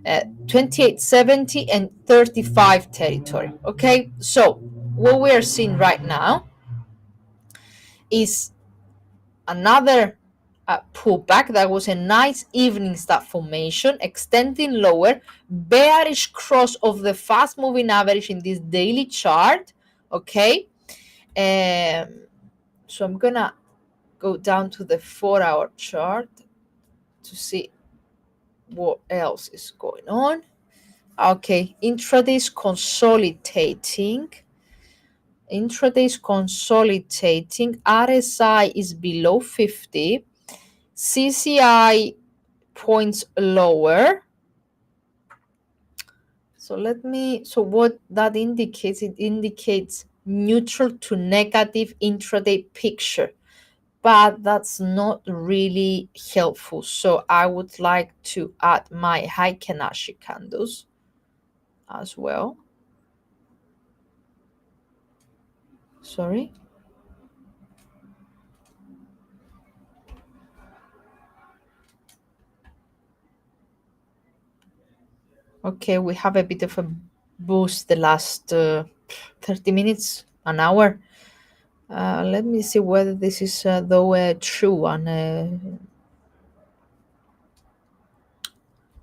2870 and 35 territory. Okay, so what we are seeing right now is another pullback. That was a nice evening star formation, extending lower, bearish cross of the fast moving average in this daily chart. Okay, so I'm gonna go down to the 4-hour chart to see what else is going on. Okay, intraday is consolidating. RSI is below 50. CCI points lower. So what that indicates, it indicates neutral to negative intraday picture, but that's not really helpful. So I would like to add my Heiken Ashi candles as well. Sorry. Okay, we have a bit of a boost the last 30 minutes, an hour. Let me see whether this is though a true one.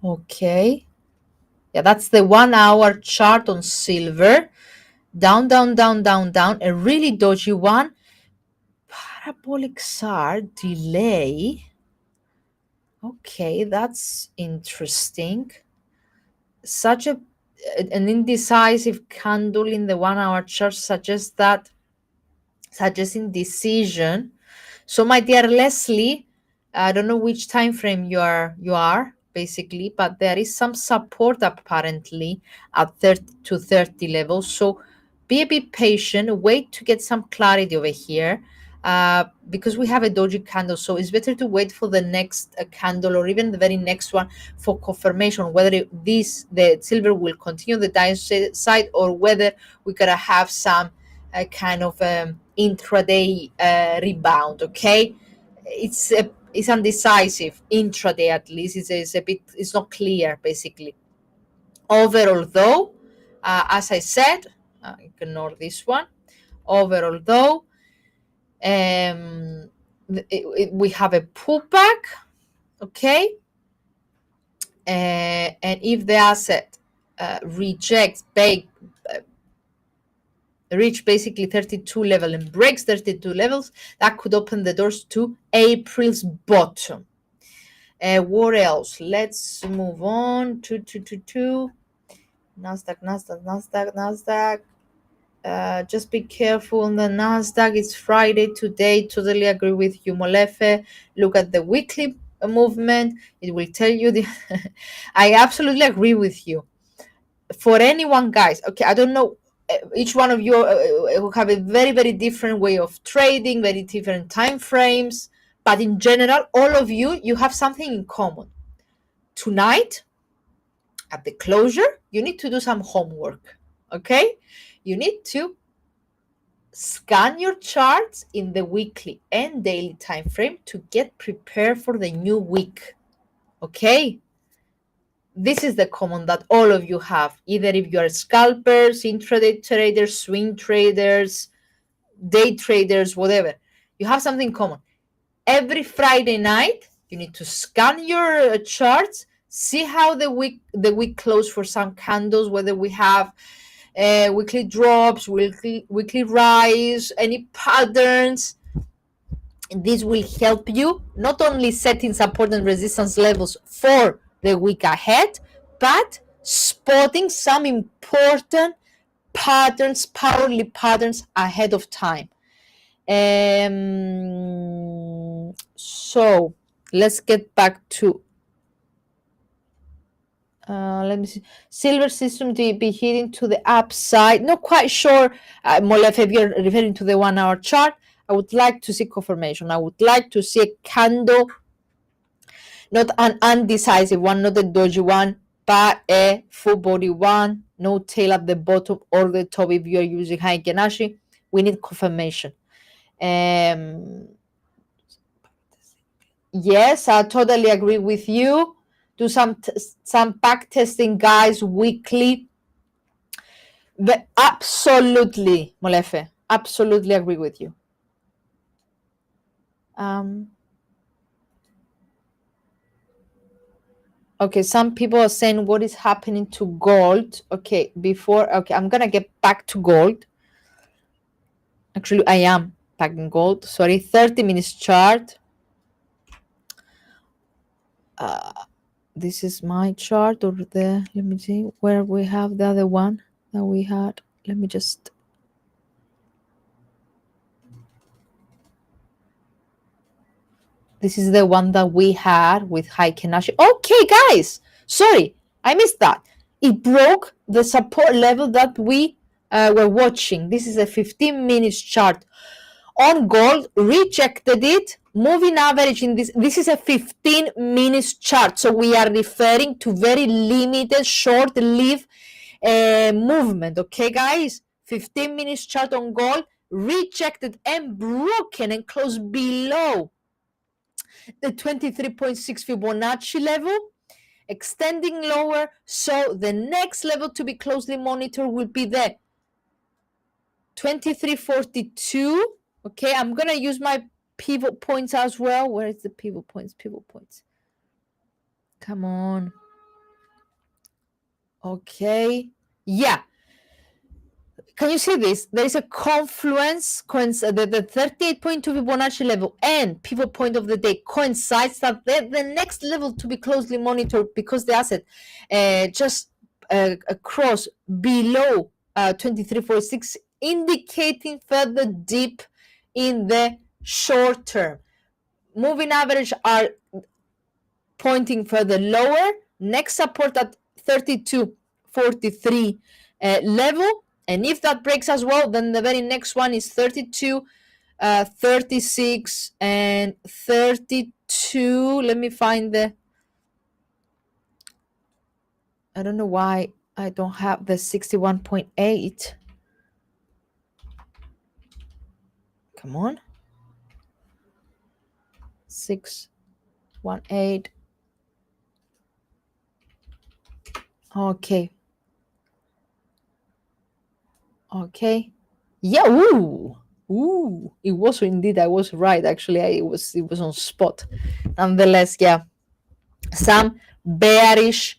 Okay. Yeah, that's the 1-hour chart on silver. Down, a really dodgy one. Parabolic SAR delay. Okay, that's interesting. Such an indecisive candle in the 1-hour chart suggests suggesting decision. So my dear Leslie, I don't know which time frame you are basically, but there is some support apparently at 30 to 30 levels. So be a bit patient, wait to get some clarity over here. Because we have a doji candle, so it's better to wait for the next candle or even the very next one for confirmation whether the silver will continue the downside or whether we're gonna have some a kind of intraday rebound. Okay, it's undecisive intraday, at least. It's not clear basically. Overall, though, as I said, ignore this one. Overall, though, we have a pullback, okay, and if the asset reach basically 32 level and breaks 32 levels, that could open the doors to April's bottom. What else? Let's move on to NASDAQ. Just be careful on the NASDAQ. It's Friday today. Totally agree with you, Molefe. Look at the weekly movement. It will tell you the. I absolutely agree with you. For anyone, guys, okay, I don't know. Each one of you have a very, very different way of trading, very different time frames. But in general, all of you have something in common. Tonight, at the closure, you need to do some homework. Okay, you need to scan your charts in the weekly and daily time frame to get prepared for the new week. Okay, this is the common that all of you have, either if you are scalpers, intraday traders, swing traders, day traders, whatever. You have something common. Every Friday night, you need to scan your charts, see how the week closed for some candles, whether we have weekly drops, weekly rise, any patterns. This will help you not only setting support and resistance levels for the week ahead, but spotting some important patterns, powerful patterns ahead of time. So let's get back to let me see. Silver system to be hitting to the upside. Not quite sure, Molef, if you're referring to the 1 hour chart. I would like to see confirmation. I would like to see a candle, not an undecisive one, not a dodgy one, but a full body one, no tail at the bottom or the top if you're using Heiken Ashi. We need confirmation. Yes, I totally agree with you. Do some back testing, guys, weekly. But absolutely, Molefe, absolutely agree with you. Okay, some people are saying what is happening to gold. Okay, I'm gonna get back to gold. Actually, I am back in gold. Sorry, 30 minutes chart. This is my chart, or let me see where we have the other one that we had. Let me just. This is the one that we had with Heiken Ashi. Okay, guys, sorry, I missed that. It broke the support level that we were watching. This is a 15 minutes chart on gold, rejected it. Moving average in this is a 15 minutes chart. So we are referring to very limited short-lived movement. Okay, guys, 15 minutes chart on gold, rejected and broken and closed below the 23.6 Fibonacci level, extending lower. So the next level to be closely monitored will be the 23.42. Okay, I'm gonna use my pivot points as well. Where is the pivot points? Pivot points. Come on. Okay. Yeah. Can you see this? There is a confluence, the 38.2 Fibonacci level and pivot point of the day coincides that the next level to be closely monitored because the asset just crossed below 23.46, indicating further dip in the short term. Moving average are pointing further lower. Next support at 32.43 level. And if that breaks as well, then the very next one is 32, 36, and 32. Let me find I don't know why I don't have the 61.8. Come on. 618. Okay. Okay. Yeah. Ooh. It was indeed. I was right. Actually, it was on spot. Nonetheless, yeah. Some bearish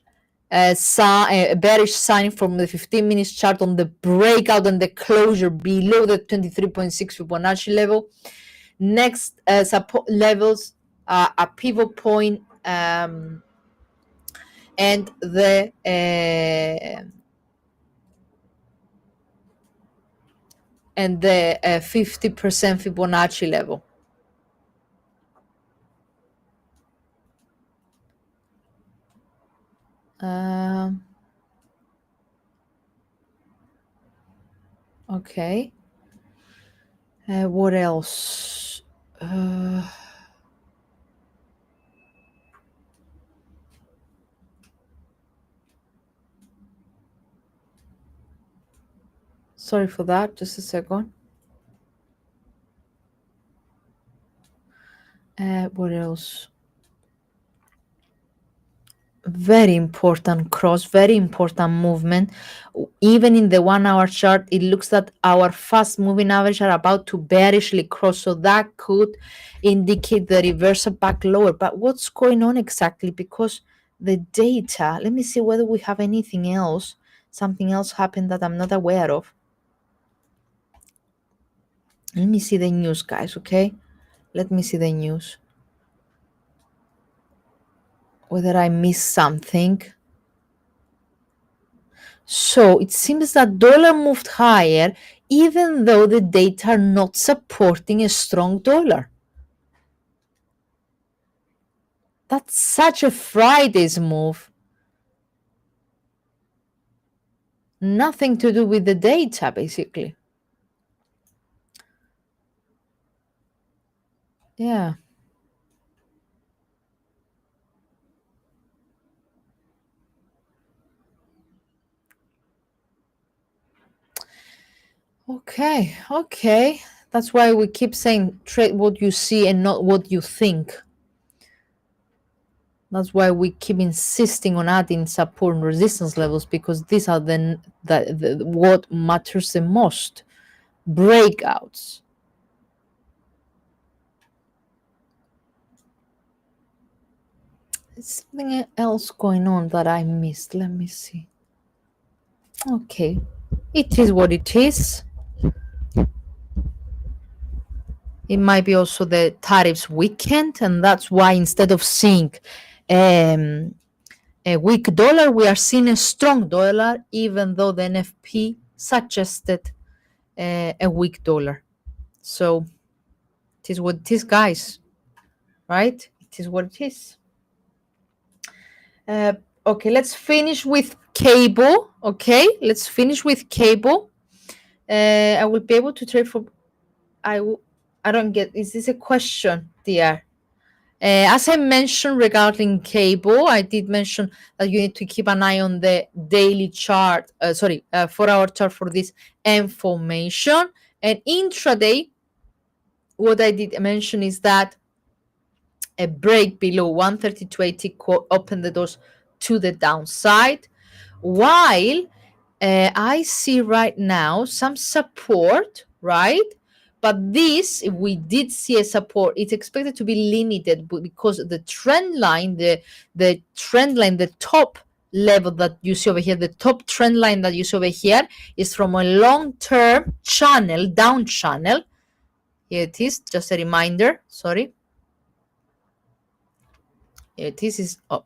bearish sign from the 15 minutes chart on the breakout and the closure below the 23.6 Fibonacci level. Next support levels are a pivot point and the 50% Fibonacci level. Okay. What else? Sorry for that. Just a second. What else? Very important cross, very important movement. Even in the 1 hour chart, it looks that our fast moving average are about to bearishly cross. So that could indicate the reversal back lower. But what's going on exactly? Because the data, let me see whether we have anything else, something else happened that I'm not aware of. Let me see the news, guys, okay? Let me see the news. Whether I missed something. So it seems that dollar moved higher even though the data are not supporting a strong dollar. That's such a Friday's move. Nothing to do with the data, basically. Yeah. Okay. That's why we keep saying trade what you see and not what you think. That's why we keep insisting on adding support and resistance levels, because these are the what matters the most. Breakouts. There's something else going on that I missed. Let me see. Okay. It is what it is. It might be also the tariffs weekend, and that's why instead of seeing a weak dollar, we are seeing a strong dollar, even though the NFP suggested a weak dollar. So it is what it is, guys. Right? It is what it is. Okay, let's finish with cable. Okay, let's finish with cable. I will be able to trade for. I don't get. Is this a question, dear? As I mentioned regarding cable, I did mention that you need to keep an eye on the daily chart. 4-hour chart for this information. And intraday, what I did mention is that a break below 132.80 opened the doors to the downside, while I see right now some support, right? But this, if we did see a support, it's expected to be limited because the trend line, the top level that you see over here, the top trend line that you see over here is from a long-term channel, down channel. Here it is, just a reminder, sorry. Here it is, oh,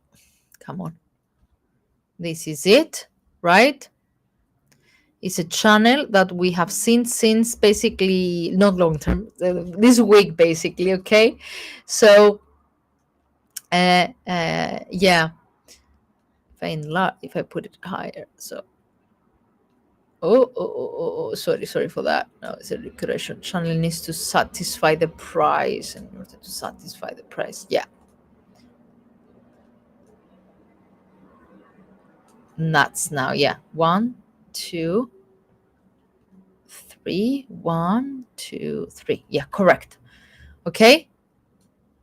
come on. This is it, right? It's a channel that we have seen since basically not long term, this week basically. Okay, so yeah, if I put it higher, so sorry for that. No, it's a regression channel, needs to satisfy the price, and in order to satisfy the price, yeah, nuts now. Yeah, 1 2 3, 1, 2, 3. Yeah, correct. Okay.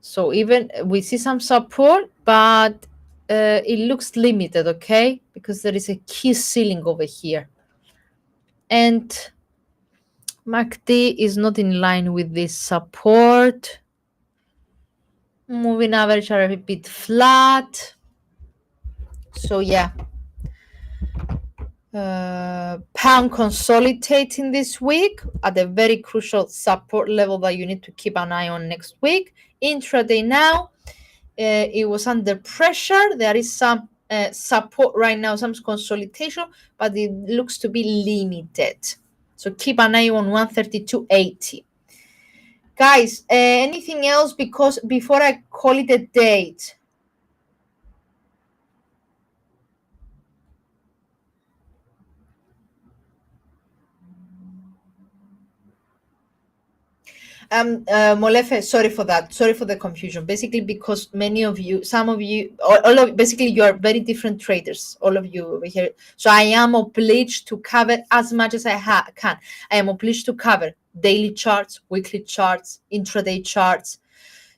So even we see some support, but it looks limited, okay? Because there is a key ceiling over here. And MACD is not in line with this support. Moving average are a bit flat. So yeah. Pound consolidating this week at a very crucial support level that you need to keep an eye on next week. Intraday now, it was under pressure. There is some support right now, some consolidation, but it looks to be limited. So keep an eye on 132.80. Guys, anything else? Because before I call it a date. Molefe, sorry for that. Sorry for the confusion. Basically, because many of you, some of you, all of basically you are very different traders. All of you over here. So I am obliged to cover as much as I can. I am obliged to cover daily charts, weekly charts, intraday charts.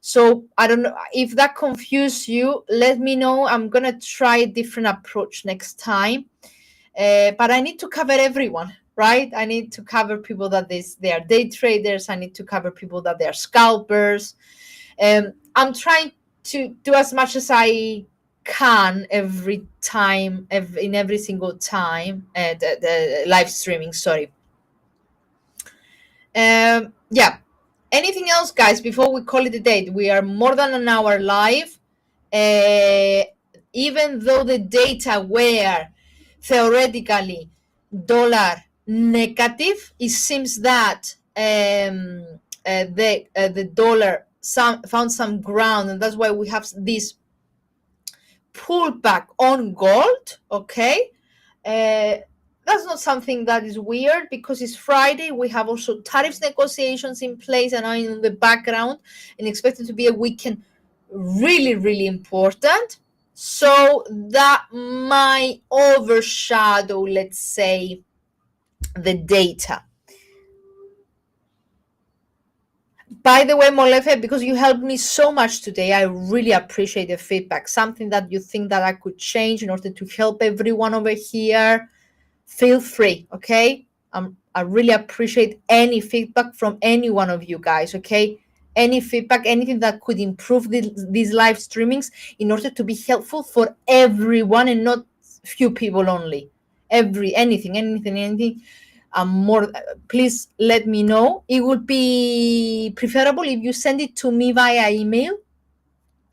So I don't know if that confuses you. Let me know. I'm gonna try a different approach next time. But I need to cover everyone, right? I need to cover people that they are day traders. I need to cover people that they are scalpers. I'm trying to do as much as I can every time, in every single time, the live streaming. Sorry. Yeah. Anything else, guys? Before we call it a day, we are more than an hour live. Even though the data were theoretically dollar negative, it seems that the dollar found some ground, and that's why we have this pullback on gold. Okay, that's not something that is weird because it's Friday. We have also tariffs negotiations in place and in the background, and expected to be a weekend really important. So that might overshadow, let's say, the data. By the way, Molefe, because you helped me so much today, I really appreciate the feedback. Something that you think that I could change in order to help everyone over here, feel free, okay? I really appreciate any feedback from any one of you guys, okay? Any feedback, anything that could improve these live streamings in order to be helpful for everyone and not few people only. Anything. More, please let me know. It would be preferable if you send it to me via email,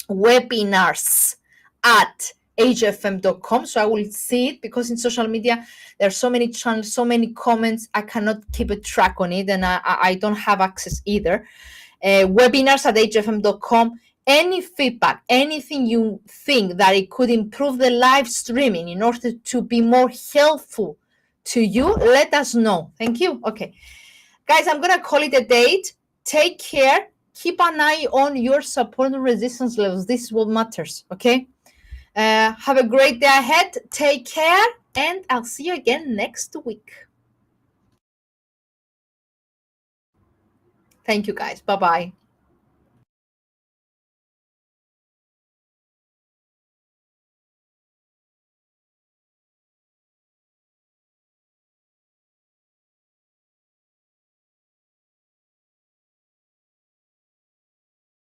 webinars@hfm.com, so I will see it, because in social media there are so many channels, so many comments, I cannot keep a track on it, and I don't have access either. Webinars@hfm.com. Any feedback, anything you think that it could improve the live streaming in order to be more helpful to you, let us know. Thank you. Okay, guys, I'm gonna call it a date. Take care. Keep an eye on your support and resistance levels. This is what matters. Okay, have a great day ahead. Take care, and I'll see you again next week. Thank you, guys. Bye bye.